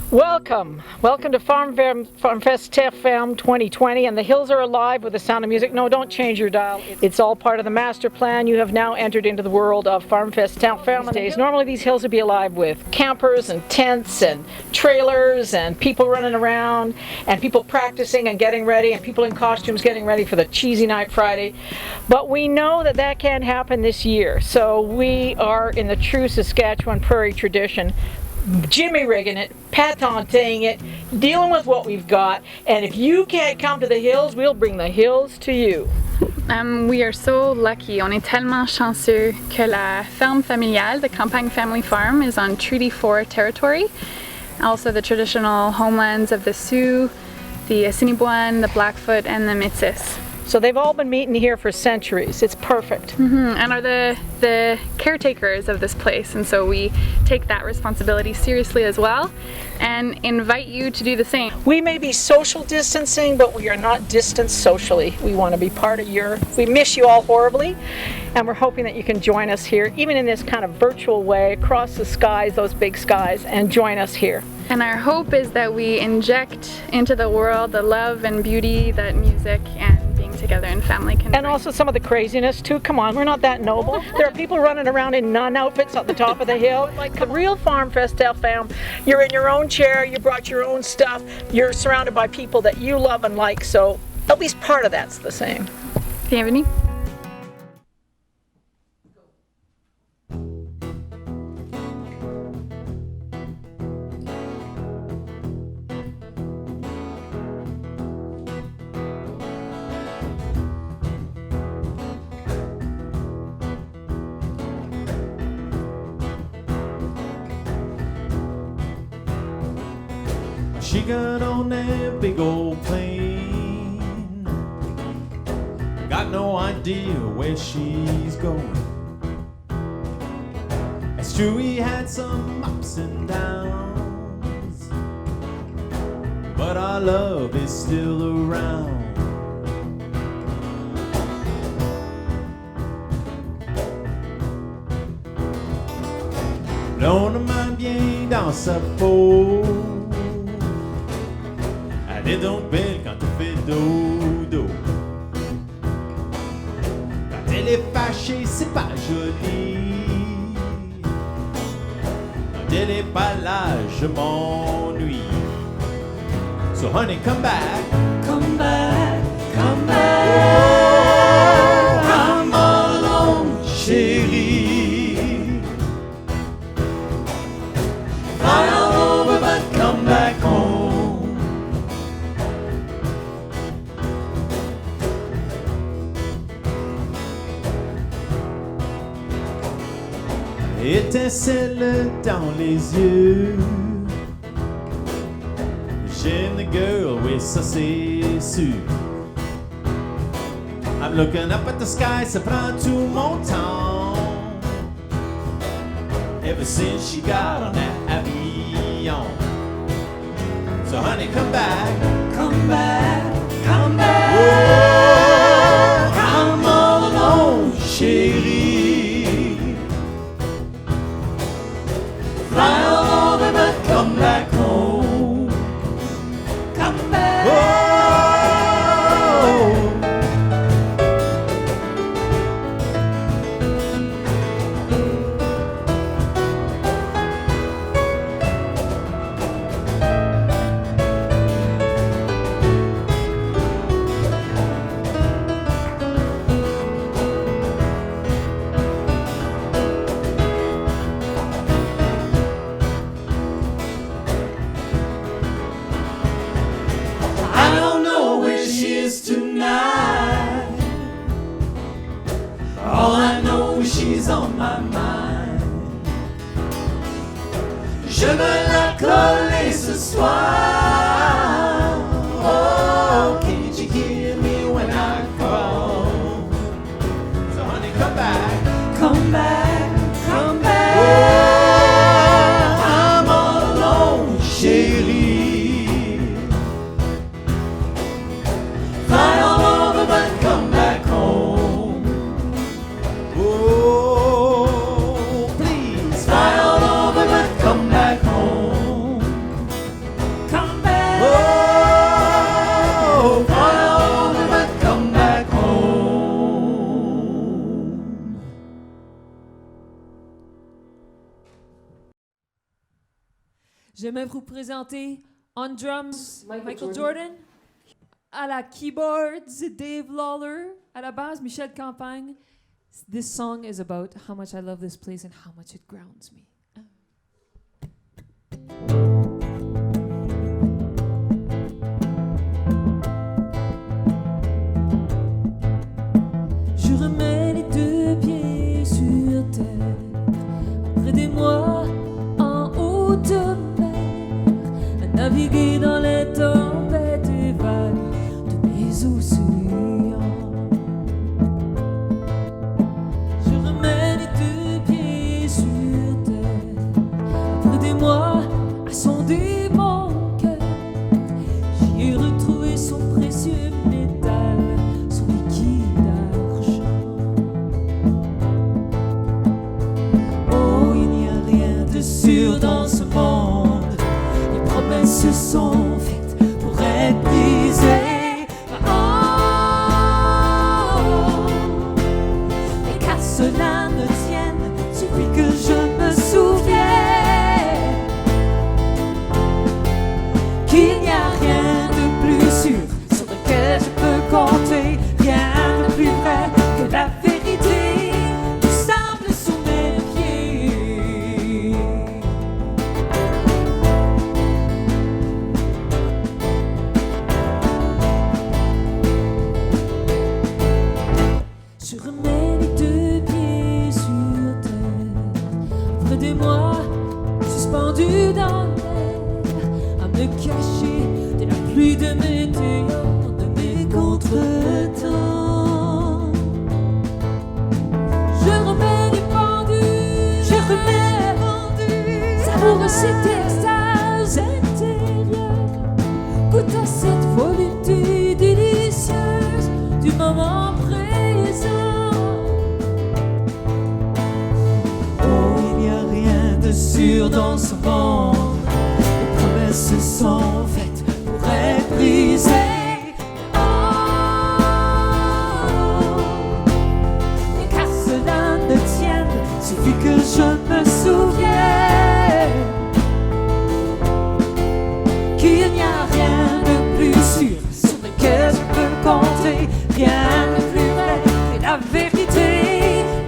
Welcome to Farm Fest Terre Ferme 2020, and the hills are alive with the sound of music. No, don't change your dial. It's all part of the master plan. You have now entered into the world of Farm Fest Terre Ferme. Normally these hills would be alive with campers and tents and trailers and people running around and people practicing and getting ready and people in costumes getting ready for the cheesy night Friday. But we know that that can't happen this year, so we are in the true Saskatchewan prairie tradition, jimmy rigging it, patenting it, dealing with what we've got, and if you can't come to the hills, we'll bring the hills to you. We are so lucky. On est tellement chanceux que la ferme familiale, the Campagne family farm, is on Treaty 4 territory. Also the traditional homelands of the Sioux, the Assiniboine, the Blackfoot, and the Métis. So they've all been meeting here for centuries. It's perfect. And are the caretakers of this place, and so we take that responsibility seriously as well and invite you to do the same. We may be social distancing, but we are not distanced socially. We want to be part of we miss you all horribly, and we're hoping that you can join us here, even in this kind of virtual way, across the skies, those big skies, and join us here. And our hope is that we inject into the world the love and beauty that music and being together in family can And bring. also some of the craziness too. Come on, we're not that noble. There are people running around in nun outfits at the top of the hill. Like the real Farm Fest Terre Ferme, you're in your own chair, you brought your own stuff, you're surrounded by people that you love and like, so at least part of that's the same. Bienvenue. She got on that big old plane, got no idea where she's going. It's true we had some ups and downs, but our love is still around. L'on m'a bien dans sa peau, elle est donc belle quand elle fait dodo. Quand elle est fâchée, c'est pas joli. Quand elle est pas là, je m'ennuie. So honey, come back, come back, come back. Oh, I'm all alone, chérie. Fly all over, but come back home. Étincelle dans les yeux, j'aime the girl, oui ça c'est sûr. I'm looking up at the sky, ça prend tout mon temps. Ever since she got on that avion. So honey, come back, come back, come back. Oh, I'm all alone, chérie. Fly all over, but come back home. Come back. Oh. Tonight, all I know is she's on my mind. Je veux la coller ce soir. Oh, can't you hear me when I call? So honey, come back, come back, come back. Oh, I'm all alone, chérie. Fly all over, but come back home. Oh, please fly all over, but come back home. J'aimerais vous présenter on drums Michael Jordan. À la keyboards, Dave Lawler. À la basse, Michel Campagne. This song is about how much I love this place and how much it grounds me. Je remets les deux pieds sur terre après des mois en haute mer, à naviguer dans les tempêtes et vagues de mes océans. Je remets les deux pieds sur terre après des mois à sonder mon cœur. J'y ai retrouvé son précieux métal, son liquide argent. Oh, il n'y a rien de sûr dans ce monde. Les promesses se sont faites pour être brisées. Oh, mais qu'à cela ne tienne, suffit que je me souvienne qu'il n'y a rien de plus sûr sur lequel je peux compter, rien de plus vrai que la vérité du sable sous mes pieds. Je remets les deux pieds sur terre après des mois suspendus dans l'air, à me cacher de la pluie de météores, de mes contretemps. Je remets les pendus, je remets les pendus, savoure cette extase intérieure, goûte à cette volupté délicieuse du moment présent. Oh, il n'y a rien de sûr dans ce monde. Les promesses se sont faites pour être brisées. Oh, et qu'à cela ne tienne, suffit que je me souvienne qu'il n'y a rien de plus sûr sur lequel je peux compter, rien de plus vrai que la vérité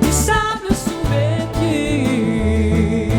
du sable sous mes pieds.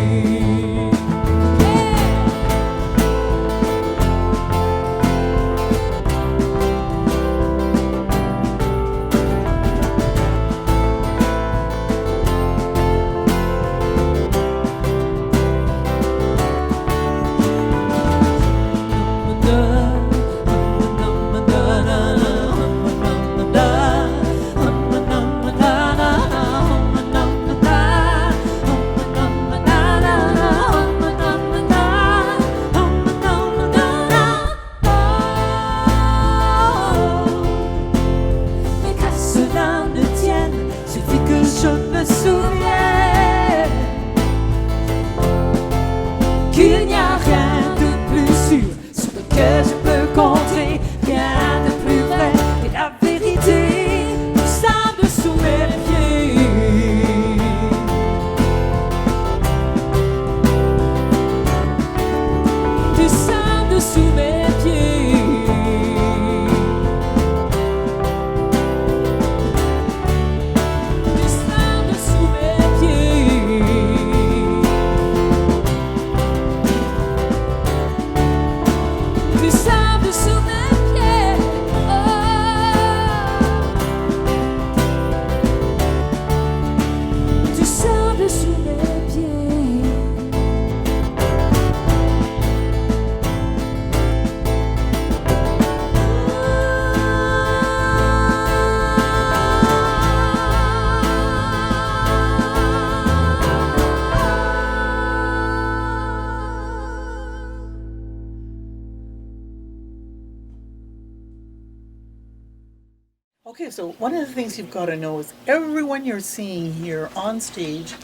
Mais qu'à cela ne tienne, suffit que je me souvienne qu'il n'y a rien de plus sûr sur lequel je peux compter, rien de plus vrai que la vérité du sable sous mes pieds. Du sable sous mes pieds. Du sable sous mes pieds. Du sable sous mes pieds. Oh. Du sable sous mes pieds. Okay, so one of the things you've got to know is everyone you're seeing here on stage,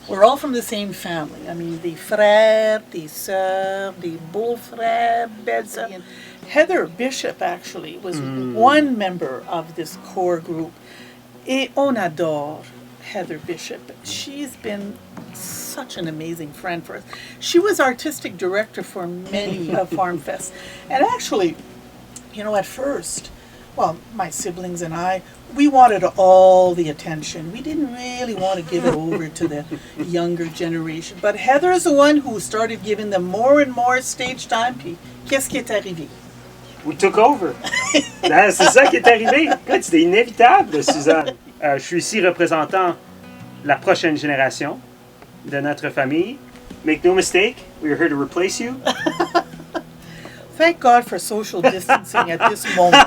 we're all from the same family. I mean, the frères, the sœurs, the beaux-frères, belles-sœurs. And Heather Bishop actually was one member of this core group. Et on adore Heather Bishop. She's been such an amazing friend for us. She was artistic director for many of Farm Fest. And actually, you know, at first, well, my siblings and I, we wanted all the attention. We didn't really want to give it over to the younger generation. But Heather is the one who started giving them more and more stage time. Puis, qu'est-ce qui est arrivé? We took over. C'est ça qui est arrivé. Écoute, c'était inévitable, Suzanne. Je suis ici représentant la prochaine génération de notre famille. Make no mistake, we are here to replace you. Thank God for social distancing at this moment.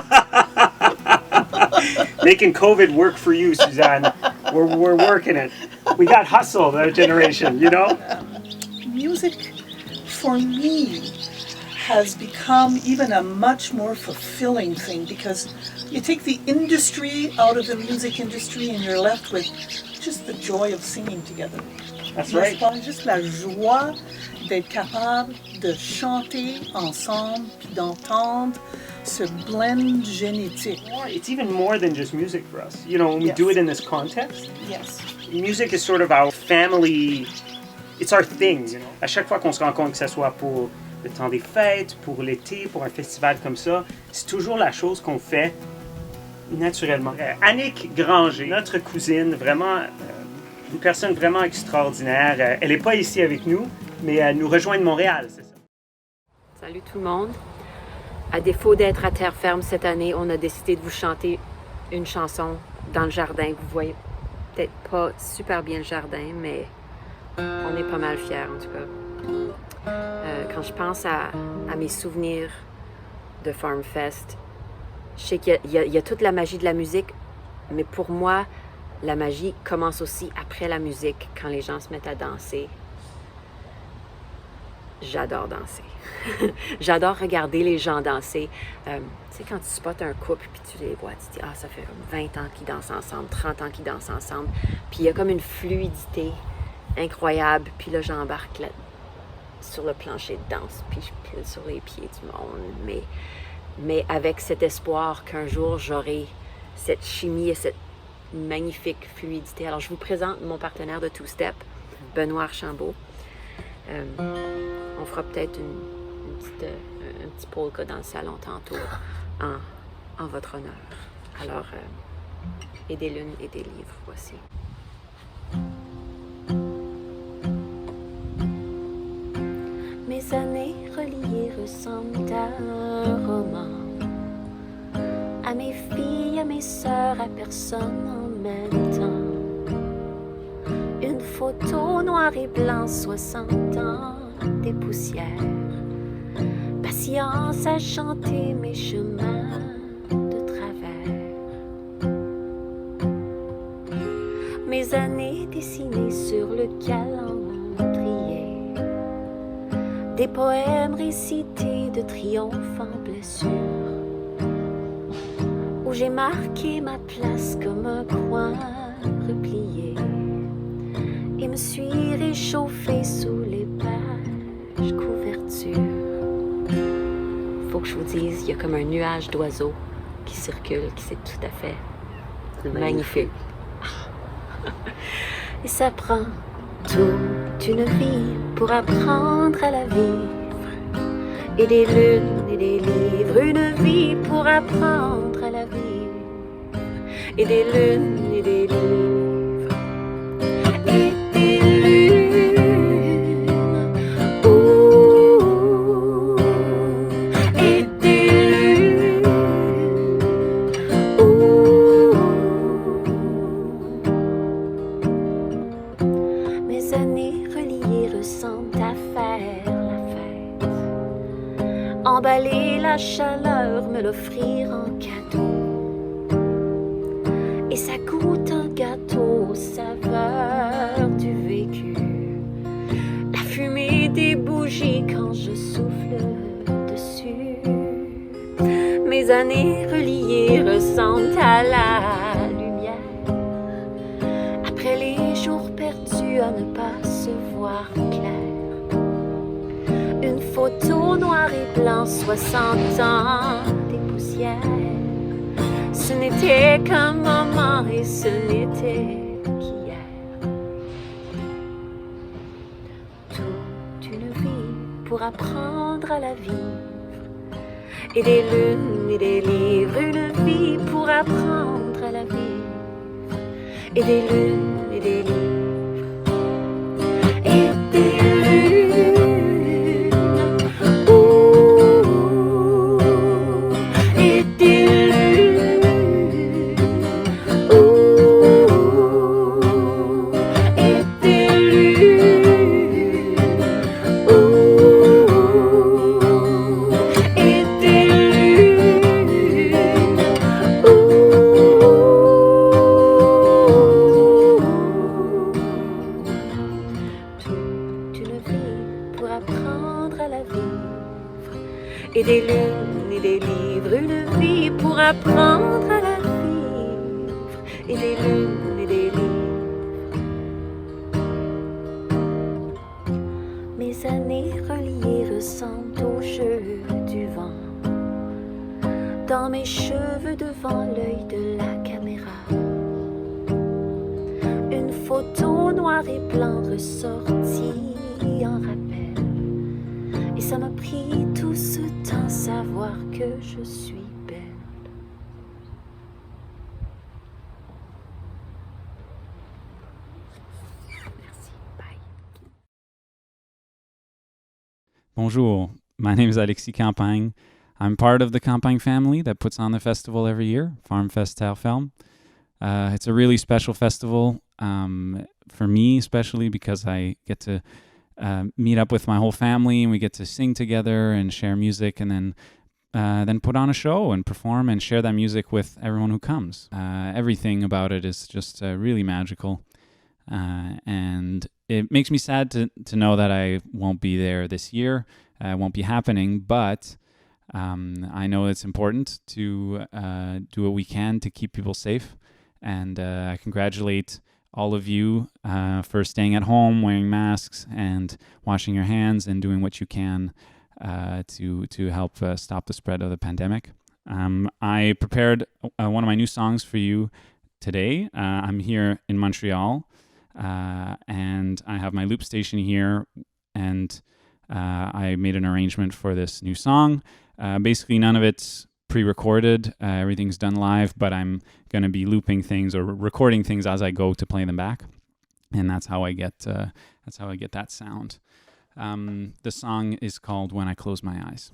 Making COVID work for you, Suzanne. We're working it. We got hustle, that generation, you know? Music, for me, has become even a much more fulfilling thing because you take the industry out of the music industry and you're left with just the joy of singing together. That's right. Juste la joie d'être capable de chanter ensemble puis d'entendre ce blend génétique. It's even more than just music for us. You know, when we Yes. do it in this context, Yes. music is sort of our family, it's our thing, you know. À chaque fois qu'on se rencontre, que ce soit pour le temps des fêtes, pour l'été, pour un festival comme ça, c'est toujours la chose qu'on fait naturellement. Annick Granger, notre cousine, vraiment, une personne vraiment extraordinaire. Elle n'est pas ici avec nous, mais elle nous rejoint de Montréal, c'est ça. Salut tout le monde. À défaut d'être à Terre Ferme cette année, on a décidé de vous chanter une chanson dans le jardin. Vous voyez peut-être pas super bien le jardin, mais on est pas mal fiers en tout cas. Quand je pense à mes souvenirs de Farm Fest, je sais qu'il y a toute la magie de la musique, mais pour moi, la magie commence aussi après la musique, quand les gens se mettent à danser. J'adore danser. J'adore regarder les gens danser. Tu sais, quand tu spots un couple puis tu les vois, tu te dis, ah, ça fait comme 20 ans qu'ils dansent ensemble, 30 ans qu'ils dansent ensemble. Puis il y a comme une fluidité incroyable. Puis là, j'embarque là, sur le plancher de danse, puis je pile sur les pieds du monde. Mais avec cet espoir qu'un jour, j'aurai cette chimie et cette magnifique fluidité. Alors, je vous présente mon partenaire de Two Step, Benoît Archambault. On fera peut-être un petit polka dans le salon tantôt en votre honneur. Alors, et des lunes et des livres, voici. Mes années reliées ressemblent à un roman. À mes filles, à mes sœurs, à personne en même temps. Une photo noir et blanc, 60 ans, des poussières. Patience à chanter mes chemins de travers. Mes années dessinées sur le calendrier. Des poèmes récités de triomphe en blessure. Où j'ai marqué ma place comme un coin replié. Et me suis réchauffée sous les pages couverture. Faut que je vous dise, il y a comme un nuage d'oiseaux qui circule, qui c'est tout à fait magnifique. Et ça prend toute une vie pour apprendre à la vivre. Et des lunes et des livres, une vie pour apprendre à la vivre. Et des lunes et des livres. Et des lunes. Ouh. Et des lunes. Ouh. Mes années reliées ressemblent à faire la fête. Emballer la chaleur, me l'offrir en cadeau. Et ça goûte un gâteau aux saveurs du vécu. La fumée des bougies quand je souffle dessus. Mes années reliées ressemblent à la lumière. Après les jours perdus à ne pas se voir clair. Une photo noir et blanc, 60 ans, des poussières. Ce n'était qu'un moment et ce n'était qu'hier. pour apprendre à la vivre. Et des lunes et des livres, une vie pour apprendre à la vivre. Et des lunes et des livres. Et des lunes. Ouh. Et des lunes. Ouh. Et des lunes. Ouh. Et des lunes. Toute une vie pour apprendre à la vivre. Et des lunes et des livres, une vie pour apprendre à la vivre. Et des lunes et des livres. Mes années reliées ressemblent au jeu du vent. Dans mes cheveux devant l'œil de la caméra. Une photo noir et blanc ressortie en rappel. Et ça m'a pris tout ce temps savoir que je suis belle. Merci, bye. Bonjour, my name is Alexis Campagne. I'm part of the Campagne family that puts on the festival every year, Farm Fest Terre Ferme. It's a really special festival for me, especially because I get to meet up with my whole family and we get to sing together and share music and then put on a show and perform and share that music with everyone who comes. Everything about it is just really magical. And it makes me sad to know that I won't be there this year. It won't be happening, but I know it's important to do what we can to keep people safe. And I congratulate all of you for staying at home, wearing masks, and washing your hands, and doing what you can to help stop the spread of the pandemic. I prepared one of my new songs for you today. I'm here in Montreal, and I have my loop station here, and I made an arrangement for this new song. Basically, none of it's pre-recorded. Everything's done live, but I'm going to be looping things or recording things as I go to play them back, and that's how I get that sound. The song is called "When I Close My Eyes."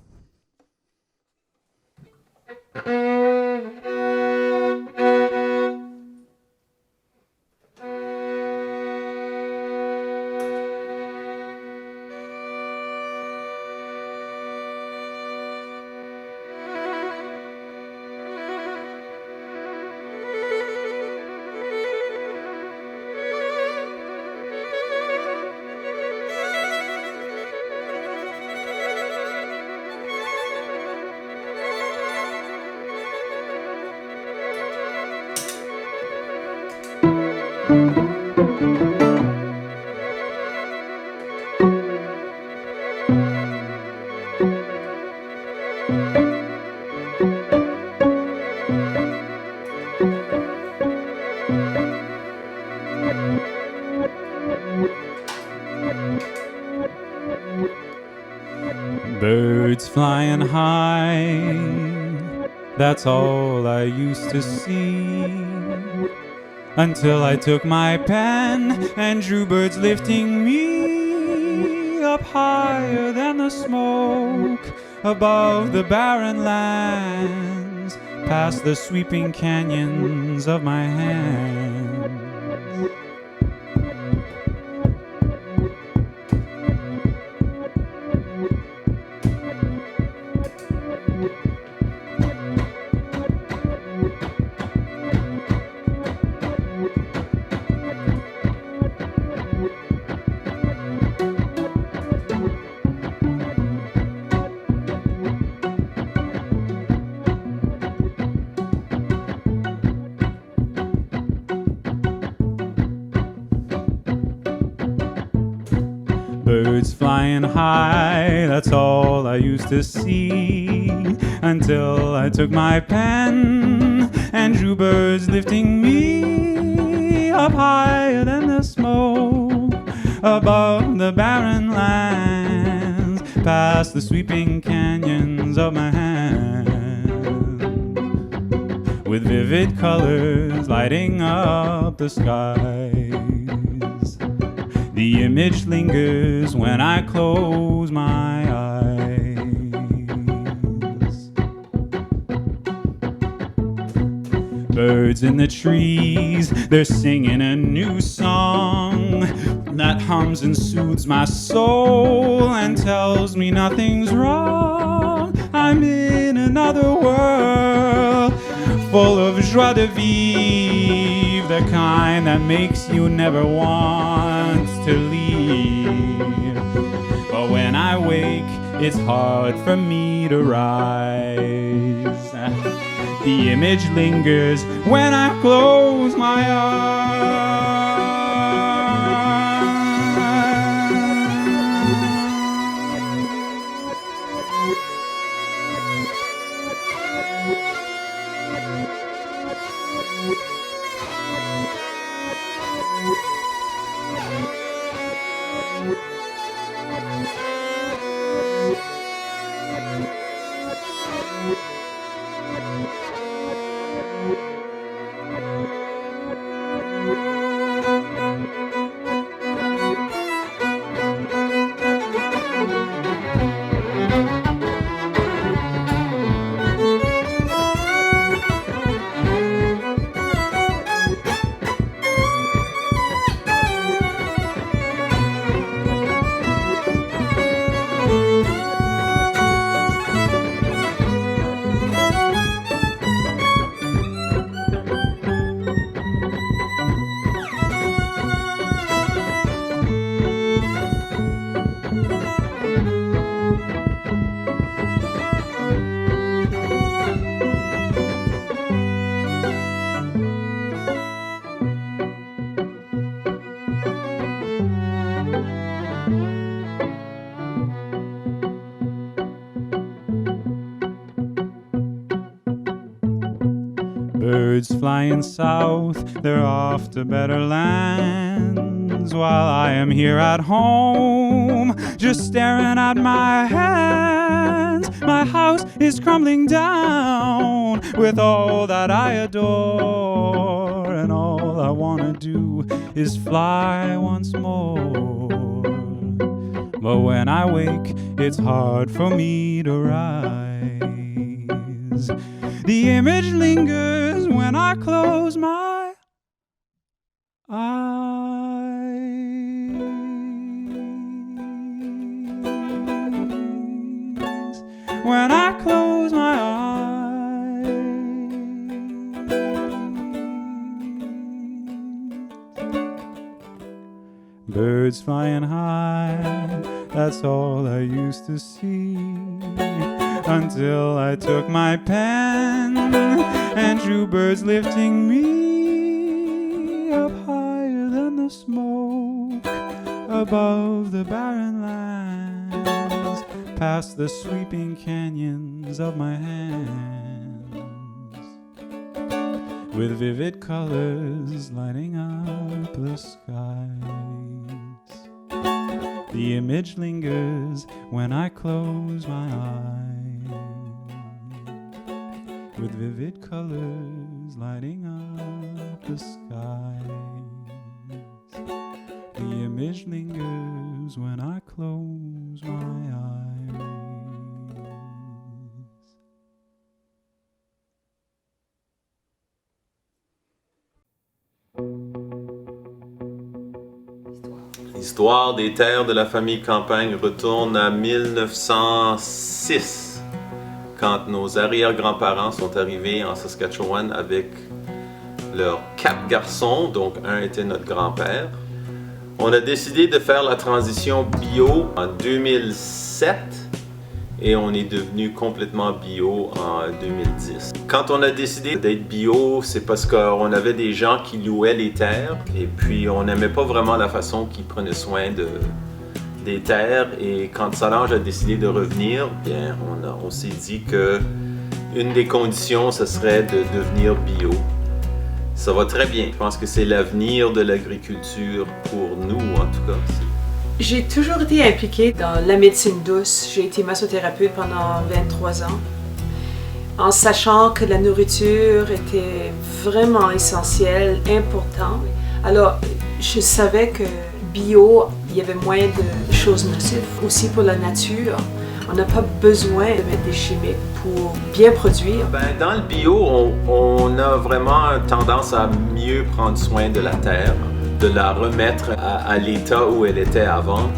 Birds flying high, that's all I used to see. Until I took my pen and drew birds lifting me up higher than the smoke, above the barren lands, past the sweeping canyons of my hands. Birds flying high, that's all I used to see. Until I took my pen and drew birds lifting me up higher than the smoke, above the barren lands, past the sweeping canyons of my hand, with vivid colors lighting up the skies. The image lingers when I close my eyes. Birds in the trees, they're singing a new song that hums and soothes my soul and tells me nothing's wrong. I'm in another world, full of joie de vivre, the kind that makes you never want to leave. But when I wake, it's hard for me to rise. The image lingers when I close my eyes. Birds flying south, they're off to better lands, while I am here at home, just staring at my hands. My house is crumbling down with all that I adore, and all I wanna do is fly once more. But when I wake, it's hard for me to rise. The image lingers when I close my eyes. When I close my eyes. Birds flying high, that's all I used to see, until I took my pen and drew birds lifting me up higher than the smoke, above the barren lands, past the sweeping canyons of my hands, with vivid colors lighting up the skies. The image lingers when I close my eyes, with vivid colors lighting up the skies. The image lingers when I close my eyes. L'histoire des terres de la famille Campagne retourne à 1906, quand nos arrière-grands-parents sont arrivés en Saskatchewan avec leurs 4 garçons, donc un était notre grand-père. On a décidé de faire la transition bio en 2007 et on est devenu complètement bio en 2010. Quand on a décidé d'être bio, c'est parce qu'on avait des gens qui louaient les terres et puis on n'aimait pas vraiment la façon qu'ils prenaient soin des terres, et quand Solange a décidé de revenir, bien on s'est dit que une des conditions, ce serait de devenir bio. Ça va très bien. Je pense que c'est l'avenir de l'agriculture pour nous, en tout cas. J'ai toujours été impliquée dans la médecine douce. J'ai été massothérapeute pendant 23 ans, en sachant que la nourriture était vraiment essentielle, importante. Alors, je savais que bio, il y avait moins de choses nocives. Aussi pour la nature, on n'a pas besoin de mettre des chimiques pour bien produire. Dans le bio, on a vraiment tendance à mieux prendre soin de la terre, de la remettre à l'état où elle était avant.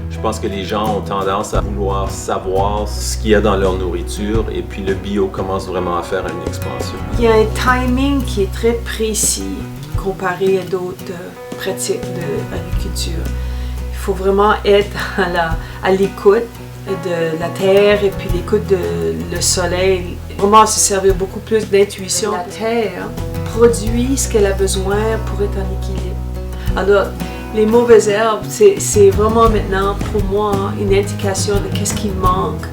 Je pense que les gens ont tendance à vouloir savoir ce qu'il y a dans leur nourriture et puis le bio commence vraiment à faire une expansion. Il y a un timing qui est très précis comparé à d'autres pratiques d'agriculture. Il faut vraiment être à l'écoute de la terre et puis l'écoute de le soleil. Vraiment se servir beaucoup plus d'intuition. La terre produit ce qu'elle a besoin pour être en équilibre. Alors, les mauvaises herbes, c'est vraiment maintenant pour moi une indication de qu'est-ce qui manque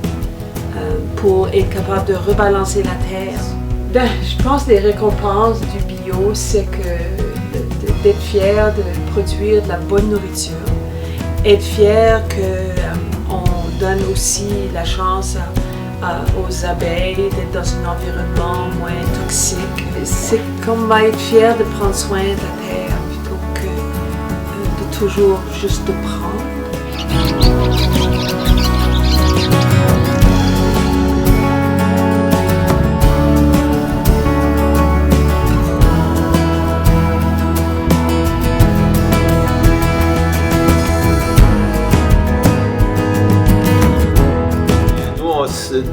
pour être capable de rebalancer la terre. Je pense que les récompenses du bio, c'est que d'être fier de produire de la bonne nourriture, être fier qu'on donne aussi la chance aux abeilles d'être dans un environnement moins toxique. C'est comme être fier de prendre soin de la terre plutôt que de toujours juste de prendre.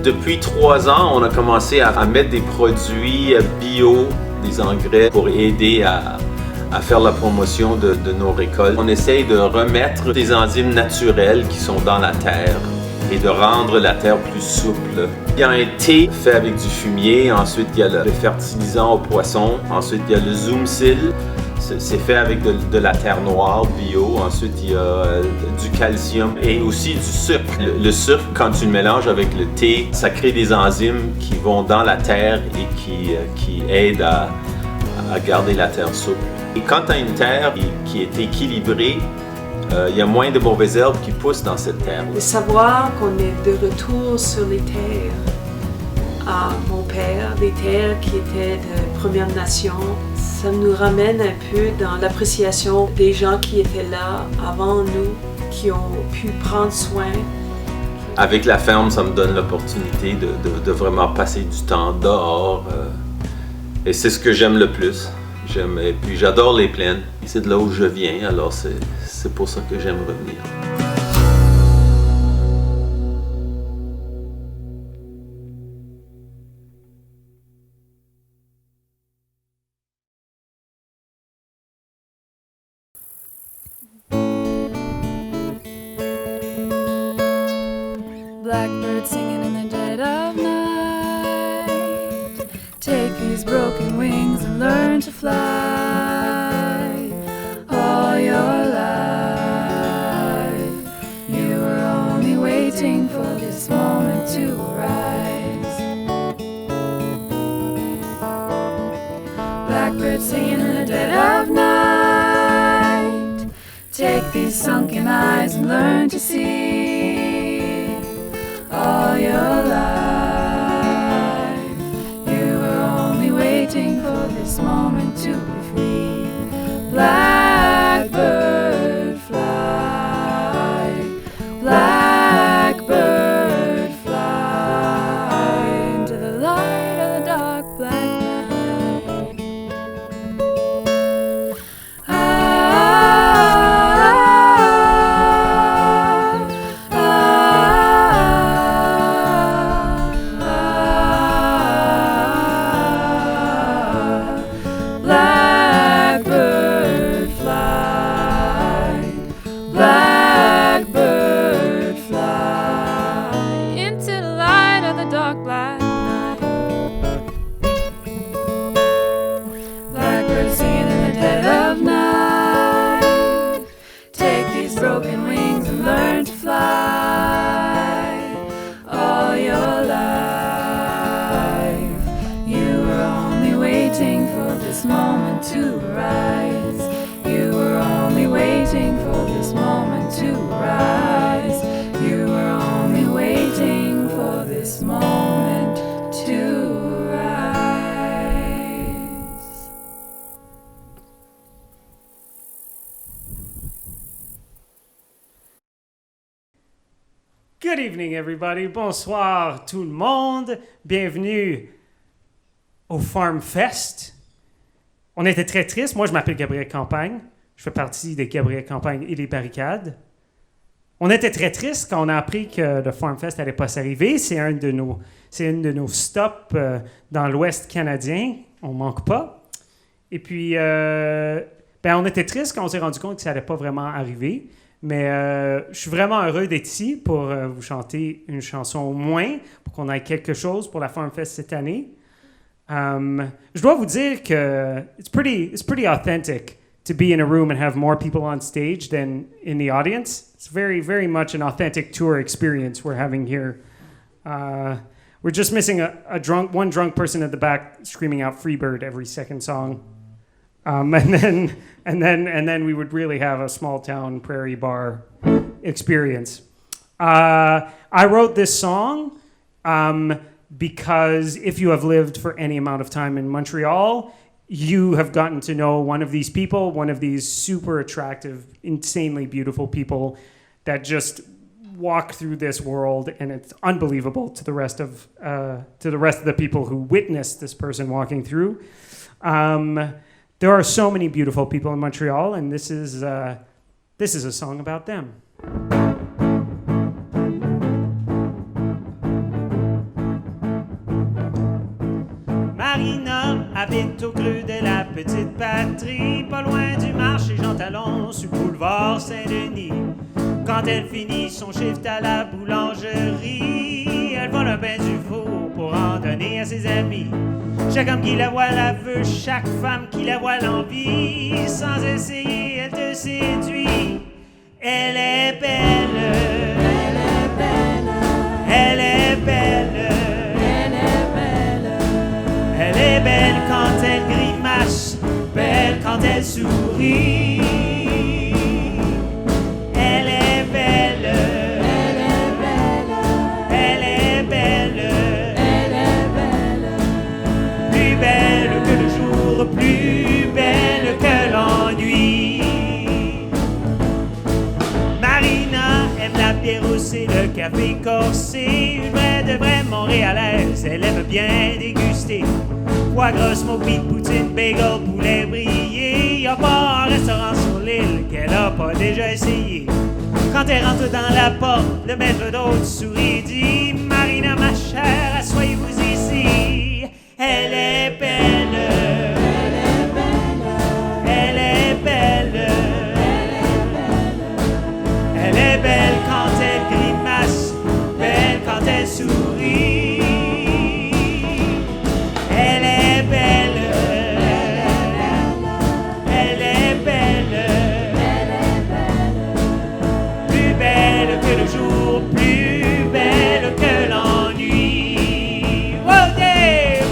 Depuis 3 ans, on a commencé à mettre des produits bio, des engrais pour aider à faire la promotion de nos récoltes. On essaye de remettre des enzymes naturelles qui sont dans la terre et de rendre la terre plus souple. Il y a un thé fait avec du fumier, ensuite il y a le fertilisant aux poissons, ensuite il y a le zoomsil. C'est fait avec de la terre noire bio. Ensuite, il y a du calcium et aussi du sucre. Le sucre, quand tu le mélanges avec le thé, ça crée des enzymes qui vont dans la terre et qui aident à garder la terre souple. Et quand tu as une terre qui est équilibrée, il y a moins de mauvaises herbes qui poussent dans cette terre. De savoir qu'on est de retour sur les terres à mon père, des terres qui étaient de Première Nation, ça nous ramène un peu dans l'appréciation des gens qui étaient là avant nous, qui ont pu prendre soin. Avec la ferme, ça me donne l'opportunité de vraiment passer du temps dehors. Et c'est ce que j'aime le plus. Et puis j'adore les plaines. C'est de là où je viens, alors c'est pour ça que j'aime revenir. Blackbird singing in the dead of night. Take these broken wings and learn to fly. All your life, you were only waiting for this moment to arise. Blackbird singing in the dead of night. Take these sunken eyes and learn to see. All your life, you were only waiting for this moment to be free. Blackbird fly, blackbird fly into the light of the dark black night. To rise, you were only waiting for this moment to Good evening, everybody. Bonsoir, tout le monde. Bienvenue au Farm Fest. On était très tristes. Moi, je m'appelle Gabriel Campagne. Je fais partie de Gabriel Campagne et des barricades. On était très tristes quand on a appris que le Farm Fest n'allait pas s'arriver. C'est une de nos stops dans l'Ouest canadien. On manque pas. Et puis, on était tristes quand on s'est rendu compte que ça n'allait pas vraiment arriver. Mais je suis vraiment heureux d'être ici pour vous chanter une chanson au moins, pour qu'on ait quelque chose pour la Farm Fest cette année. Je dois vous dire que it's pretty authentic to be in a room and have more people on stage than in the audience. It's very, very much an authentic tour experience we're having here. We're just missing one drunk person at the back screaming out "Freebird" every second song. And then we would really have a small town prairie bar experience. I wrote this song because if you have lived for any amount of time in Montreal, you have gotten to know one of these people, one of these super attractive, insanely beautiful people that just walk through this world, and it's unbelievable to the rest of the people who witness this person walking through. There are so many beautiful people in Montreal, and this is a song about them. Marina habite au creux de la petite patrie, pas loin du marché Jean Talon, sur le boulevard Saint-Denis. Quand elle finit son shift à la boulangerie, elle vole un pain du four pour en donner à ses amis. Chaque homme qui la voit la veut, chaque femme qui la voit l'envie. Sans essayer, elle te séduit. Elle est belle, elle est belle, elle est belle, elle est belle. Elle est belle quand elle grimace, belle quand elle sourit. Plus belle que l'ennui. Marina aime la bière et le café corsé. Une vraie de vraie montréalaise, elle aime bien déguster. Foie gras, smoke meat, poutine, bagel, poulet brillé. Y'a pas un restaurant sur l'île qu'elle a pas déjà essayé. Quand elle rentre dans la porte, le maître d'hôte sourit, dit Marina ma chère, asseyez-vous ici. Elle est belle. Elle est belle quand elle grimace, belle quand elle sourit. Elle est belle, elle est belle, plus belle que le jour, plus belle que l'ennui. Oh, Dave!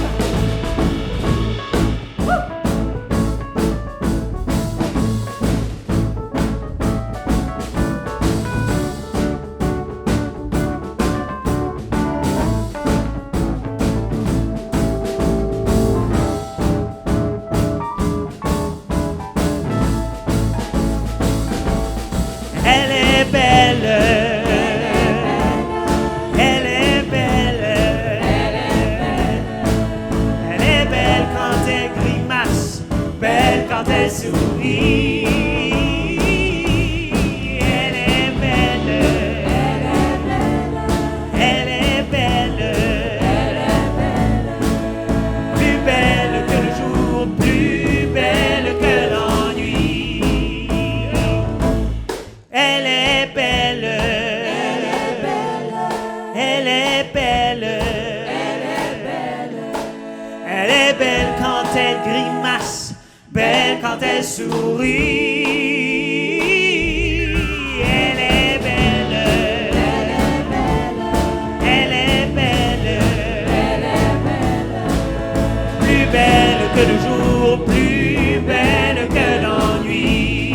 Quand elle sourit, elle est belle, elle est belle, plus belle que le jour, plus belle que l'ennui,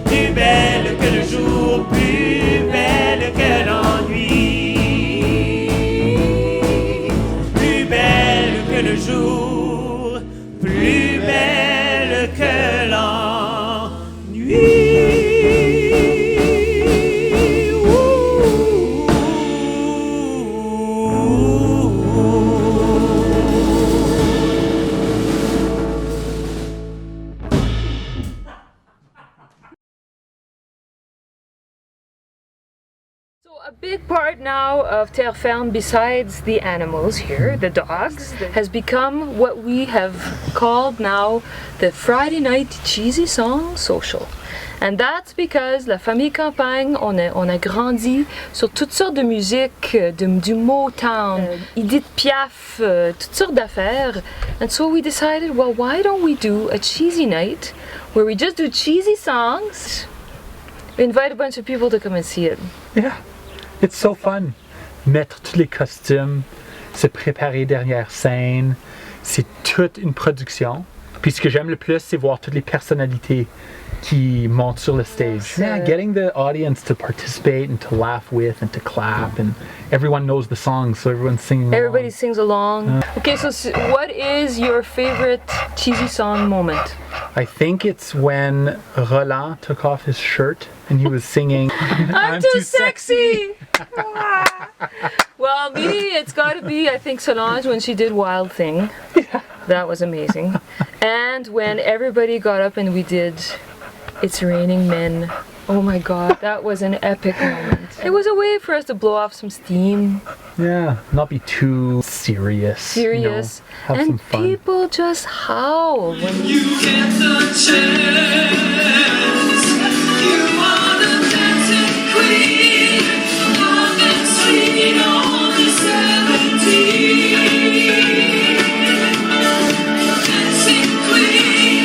plus belle que le jour, plus belle que l'ennui, plus belle que le jour. Plus belle que l'ennui. A big part now of Terre Ferme, besides the animals here, the dogs, has become what we have called now the Friday night cheesy song social. And that's because la famille Campagne, on a grandi sur toutes sortes de musique, du Motown, Edith Piaf, toutes sortes d'affaires. And so we decided, well, why don't we do a cheesy night where we just do cheesy songs, invite a bunch of people to come and see it. Yeah, it's so fun. Mettre tous les costumes, se préparer derrière scène, c'est toute une production. Puis ce que j'aime le plus, c'est voir toutes les personnalités qui montent sur le stage. Yeah, getting the audience to participate and to laugh with and to clap, and everyone knows the songs, so everyone's singing Everybody along. sings along. Okay, so what is your favorite cheesy song moment? I think it's when Roland took off his shirt and he was singing I'm too sexy! Well, me, it's gotta be, I think, Solange when she did Wild Thing. Yeah. That was amazing. And when everybody got up and we did It's Raining Men. Oh my god, that was an epic moment. It was a way for us to blow off some steam. Yeah, not be too serious. You know, have and some fun. people just howl when You get the chance. You are the dancing queen. Long and sweet on the 17. Dancing queen.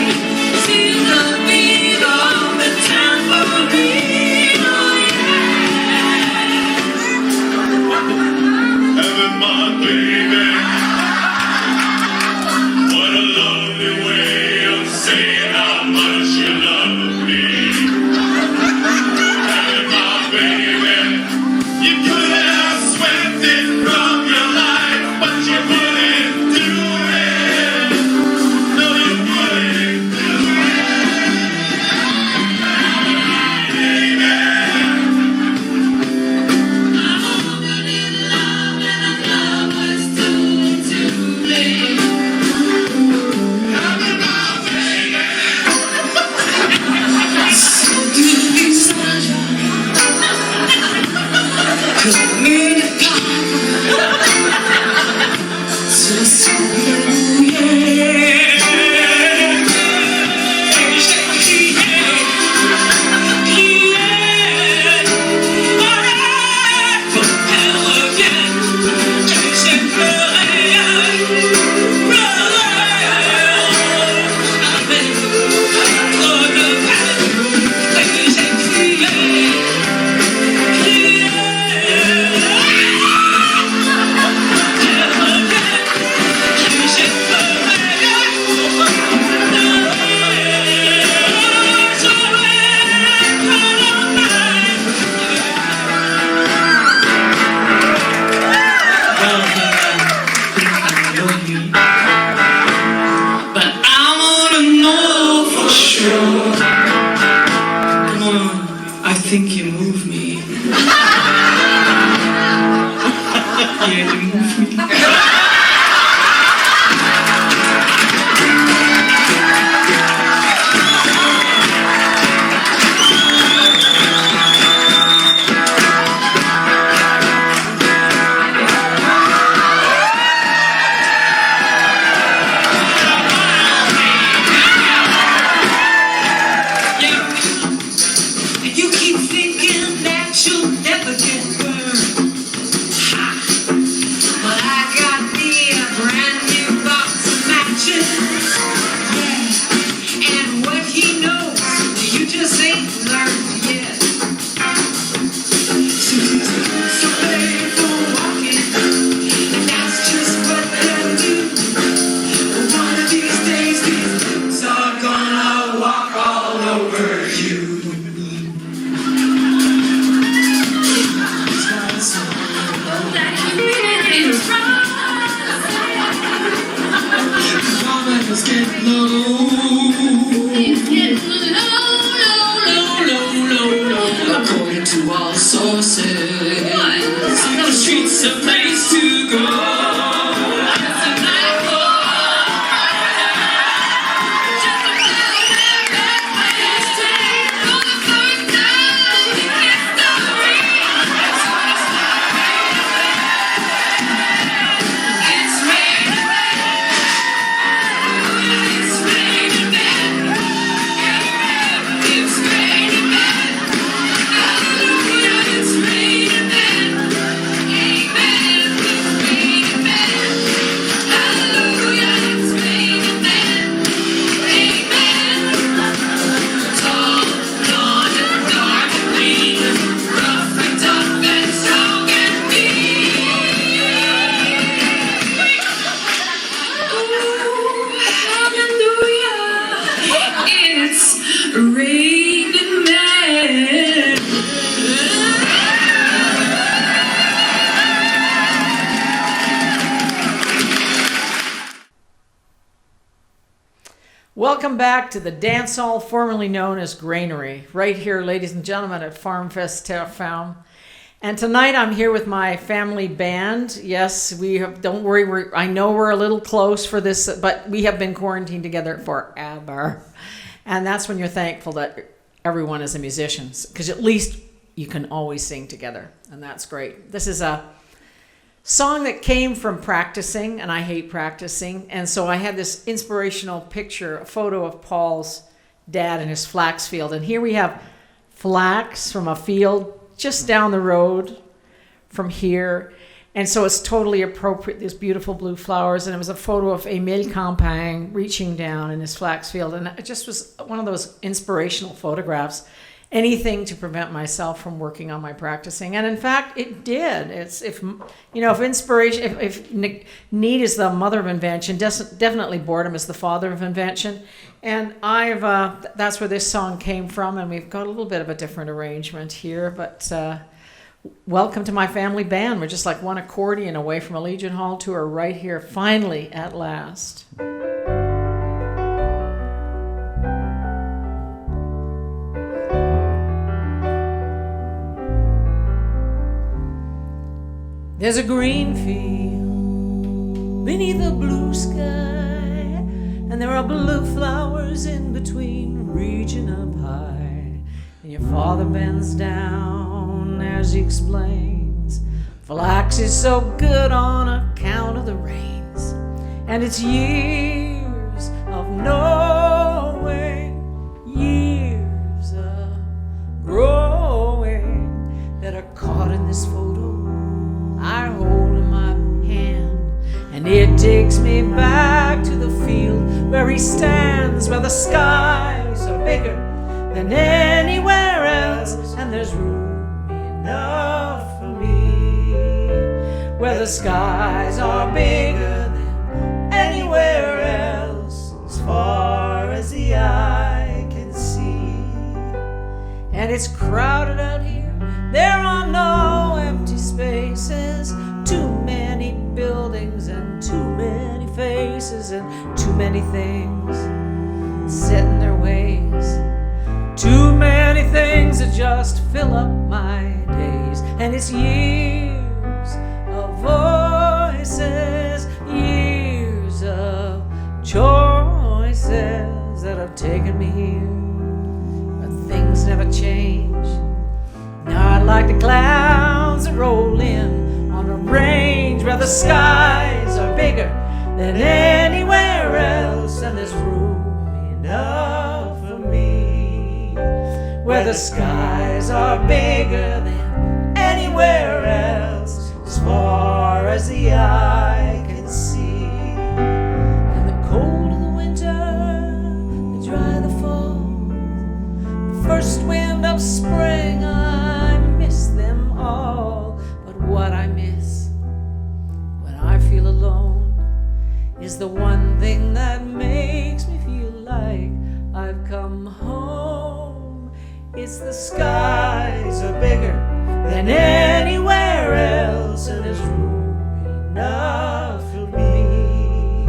Feel the beat of the tambourine. Oh yeah. Heaven, my baby. What a lovely way of saying how much you love me. Hey, my baby, you could have swept it from your life, but you wouldn't do it. No, you wouldn't do it. Baby, I'm falling in love and I love was too late. But I wanna know for sure. Come on, I think you move me. Yeah, you move me. You keep thinking that you'll never get burned. Ha! But I got me a brand new box of matches. Yeah. And what he knows, you just ain't learned yet. So pay for walking, and that's just what they'll do. One of these days, these boots are gonna walk all over you. It's getting low. According to all sources, the streets a place to go. It's a night just a place to for the first time in history. Rain Man. Welcome back to the dance hall formerly known as Granary, right here, ladies and gentlemen, at Farm Fest Terre Ferme. And tonight I'm here with my family band. Yes, we have, don't worry, I know we're a little close for this, but we have been quarantined together forever. And that's when you're thankful that everyone is a musician, because at least you can always sing together, and that's great. This is a song that came from practicing, and I hate practicing, and so I had this inspirational picture, a photo of Paul's dad in his flax field, and here we have flax from a field just down the road from here, and so it's totally appropriate, these beautiful blue flowers, and it was a photo of Émile Campagne reaching down in his flax field, and it just was one of those inspirational photographs. Anything to prevent myself from working on my practicing, and in fact, it did. It's if inspiration, if need is the mother of invention, definitely boredom is the father of invention, and that's where this song came from, and we've got a little bit of a different arrangement here, but welcome to my family band. We're just like one accordion away from a Legion Hall tour right here, finally at last. There's a green field beneath a blue sky, and there are blue flowers in between, reaching up high. And your father bends down as he explains, flax is so good on account of the rains, and it's years of knowing, years of growing that are caught in this photo I hold in my hand, and it takes me back to the field where he stands, where the skies are bigger than anywhere else, and there's room enough for me, where the skies are bigger than anywhere else, as far as the eye can see. And it's crowded out here, there are no empty spaces, too many buildings and too many faces and too many things set in their ways, too many things that just fill up my days. And it's years of voices, years of choices that have taken me here, but things never change. Not like the clouds that roll in on a range where the skies are bigger than anywhere else, and there's room enough for me, where the skies are bigger than anywhere else, as far as the eye can see. And the cold of the winter, the dry of the fall, the first wind of spring, I miss them all. But what I miss when I feel alone is the one thing that makes me feel like I've come home. It's the skies are bigger than anywhere else, and there's room enough for me.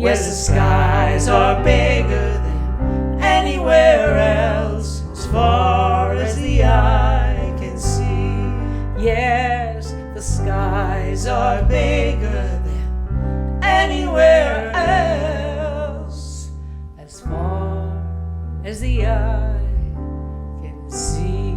Yes, the skies are bigger than anywhere else, as far as the eye can see. Yes, the skies are bigger than anywhere else, as far as the eye can see.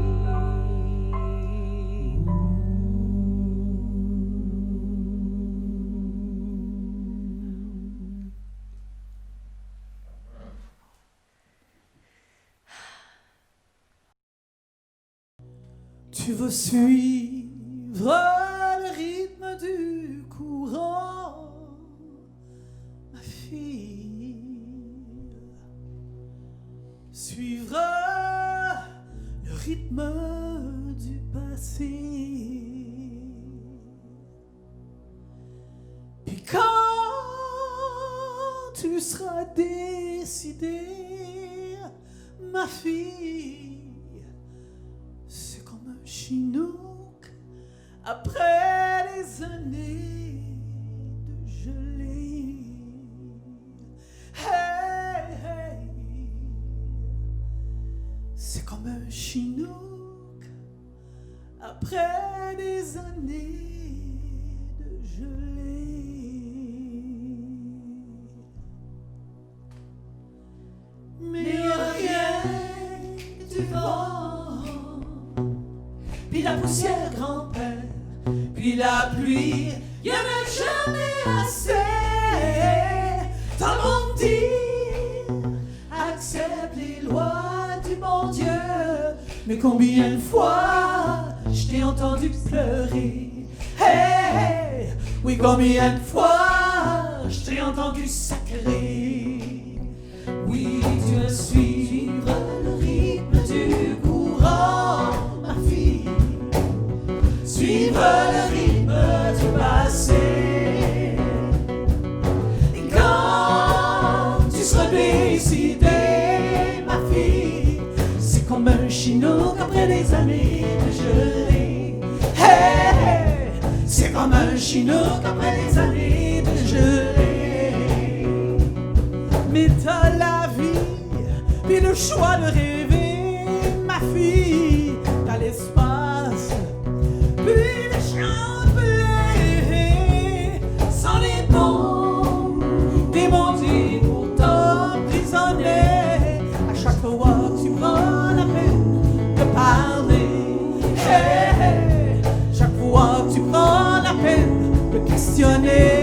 Tu veux suivre le rythme du courant, ma fille. Suivre le rythme du passé. Puis quand tu seras décidé, ma fille, c'est comme un chinook après des années de gelée. Hey, hey, c'est comme un chinook après des années de gelée. Mais rien que du vent, puis la poussière grand-père, puis la pluie, y'en a jamais assez. Dans le monde dit, accepte les lois du bon Dieu. Mais combien de fois je t'ai entendu pleurer? Hey, oui, combien de fois je t'ai entendu sacrer? Oui, tu veux suivre le rythme du courant, ma fille. Suivre le rythme du passé. Et quand tu seras décidée, ma fille, c'est comme un chinook après des années de gelée. Hey, c'est comme un chinook après des années de gelée. Mais t'as la vie, puis le choix de rêver, ma fille. T'as l'espace, puis les champs blés, sans les bons, des bandits pour t'emprisonner. À chaque fois que tu prends la peine de parler, hey, hey, chaque fois que tu prends la peine de questionner.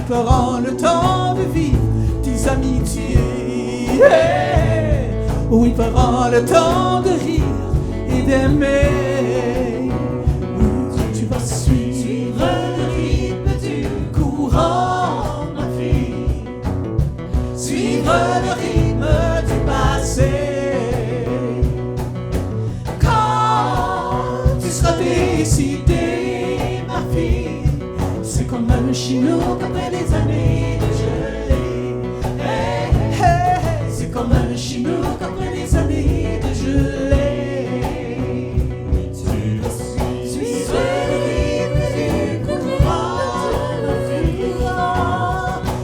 Prends le temps de vivre tes amitiés. Hey, oui, prends le temps de rire et d'aimer. Oui, tu vas suivre le rythme du courant, ma fille. Suivre le rythme du passé. Quand tu seras décidée, ma fille, c'est comme un chinook après des années de gelée. Hey, hey, hey, c'est comme un chinook après des années de gelée. Tu vas suivre le rythme du courant, ma fille.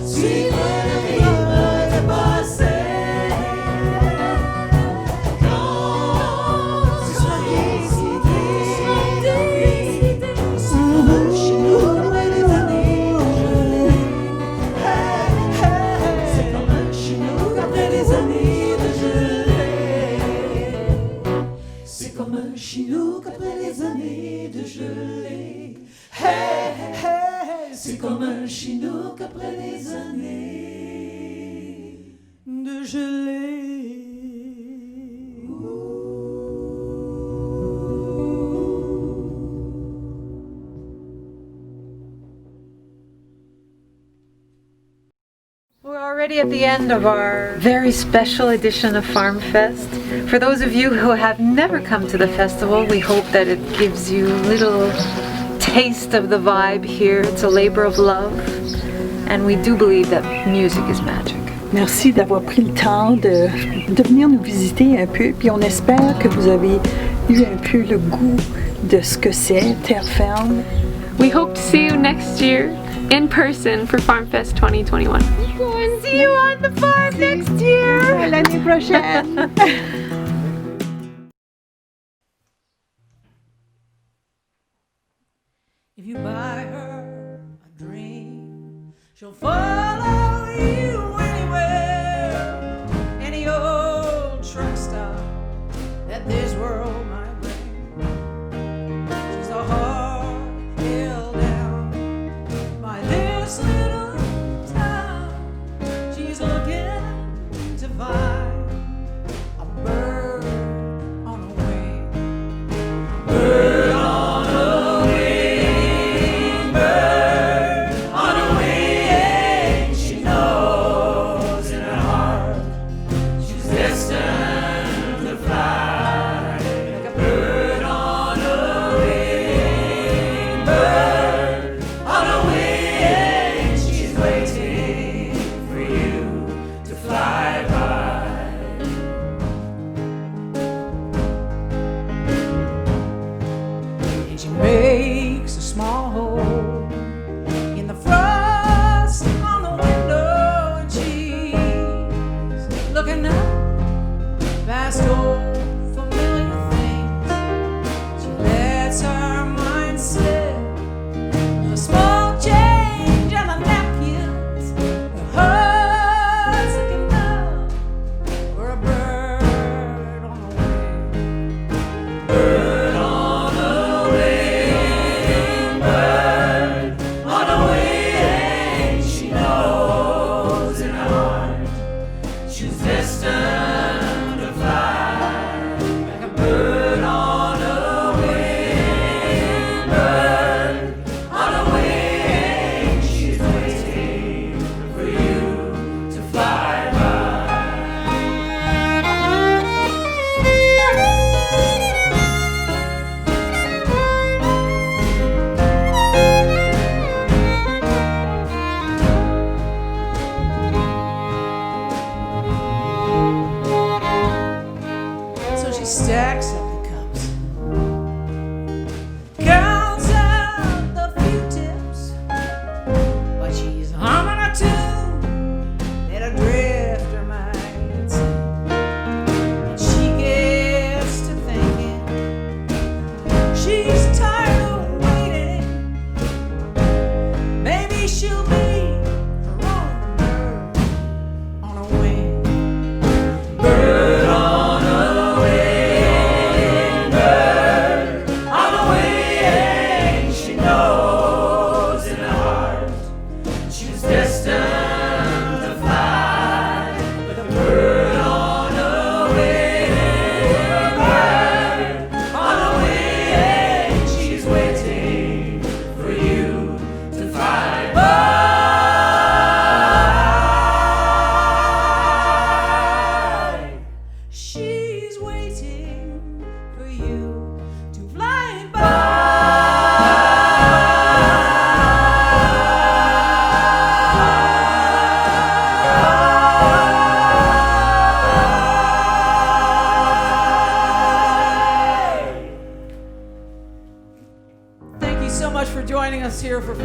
Suivre le rythme du passé. Quand tu seras décidé, c'est comme un chinook après des années de gelée. C'est comme un chinook après des années de gelée. C'est comme un chinook après des années de gelée. Hey, hey, c'est comme un chinook après des années de gelée. We're already at the end of our very special edition of Farm Fest. For those of you who have never come to the festival, we hope that it gives you a little taste of the vibe here. It's a labor of love, and we do believe that music is magic. Merci d'avoir pris le temps de venir nous visiter un peu, puis on espère que vous avez eu un peu le goût de ce que c'est Terre Ferme. We hope to see you next year in person for Farm Fest 2021. See you on the farm next year! L'année prochaine! If you buy her a dream, she'll follow you anywhere. Any old truck stop that this world might bring. She's a heart held down by this little town. She's looking to find a bird on a wing. Bird on a wing, bird on a wing. She knows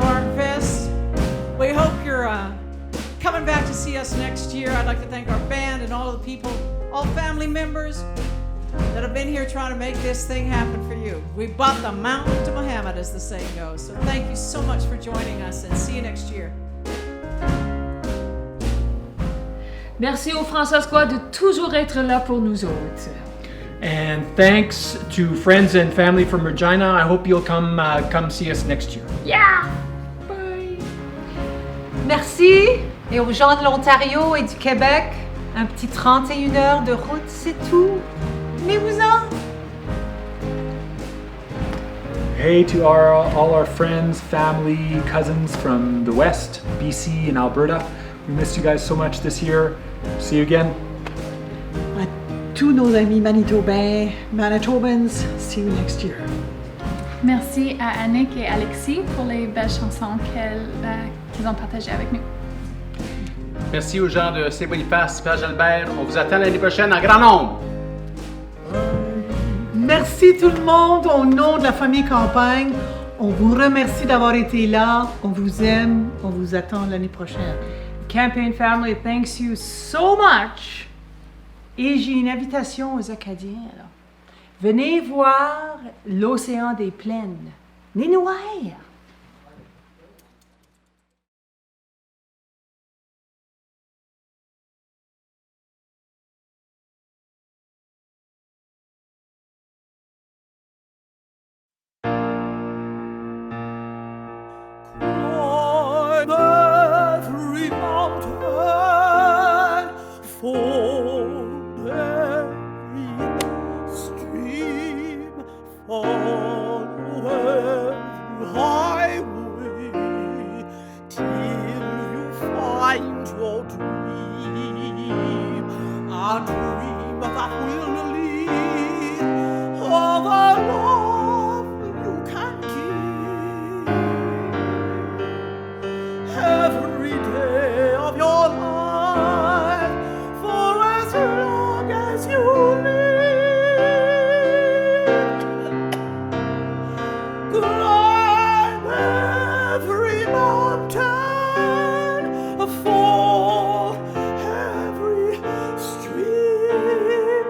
Farm Fest. We hope you're coming back to see us next year. I'd like to thank our band and all of the people, all family members that have been here trying to make this thing happen for you. We bought the mountain to Muhammad, as the saying goes. So thank you so much for joining us, and see you next year. Merci aux François de toujours être là pour nous autres. And thanks to friends and family from Regina. I hope you'll come see us next year. Yeah! Bye! Merci. Et aux gens de l'Ontario et du Québec, un petit 31 heures de route, c'est tout. Venez-vous-en. Hey to all our friends, family, cousins from the West, BC and Alberta. We missed you guys so much this year. See you again. À tous nos amis manitobains, Manitobans, see you next year. Merci à Annick et Alexis pour les belles chansons qu'ils ont partagées avec nous. Merci aux gens de Saint-Boniface, Page-Albert. On vous attend l'année prochaine en grand nombre. Merci tout le monde, au nom de la famille Campagne. On vous remercie d'avoir été là. On vous aime. On vous attend l'année prochaine. Campagne family thanks you so much. Et j'ai une invitation aux Acadiens. Alors. Venez voir l'océan des plaines. Venez nous voir. Every mountain, fold every stream, follow every highway, till you find your dream, a dream that will lead of a love you can keep. Every day of your life, for as long as you live, climb every mountain, ford every stream,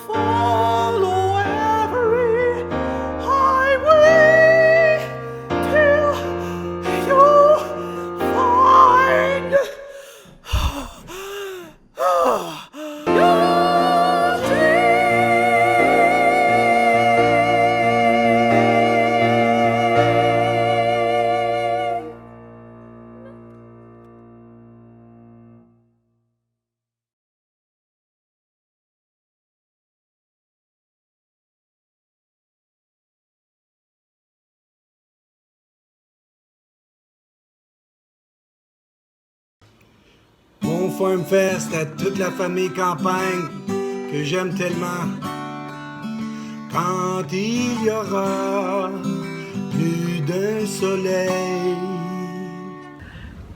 follow every highway, till you find Bon Farm Fest à toute la famille Campagne que j'aime tellement. Quand il y aura plus d'un soleil.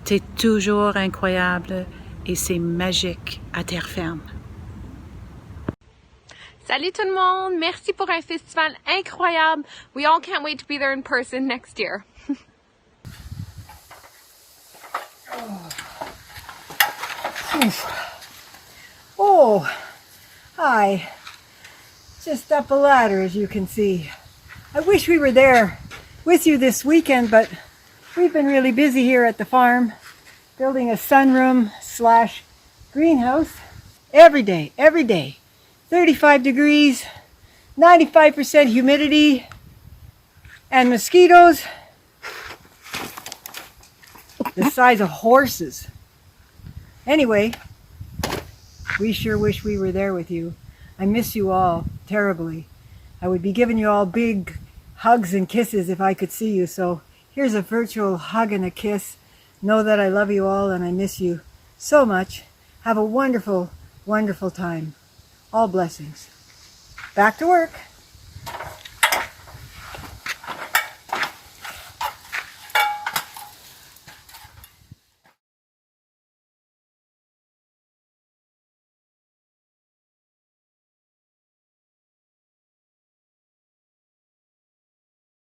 T'es toujours incroyable et c'est magique à Terre Ferme. Salut tout le monde! Merci pour un festival incroyable. We all can't wait to be there in person next year. Oh, hi. Just up a ladder, as you can see. I wish we were there with you this weekend, but we've been really busy here at the farm, building a sunroom / greenhouse every day, 35 degrees, 95% humidity, and mosquitoes the size of horses. Anyway, we sure wish we were there with you. I miss you all terribly. I would be giving you all big hugs and kisses if I could see you. So here's a virtual hug and a kiss. Know that I love you all and I miss you so much. Have a wonderful, wonderful time. All blessings. Back to work.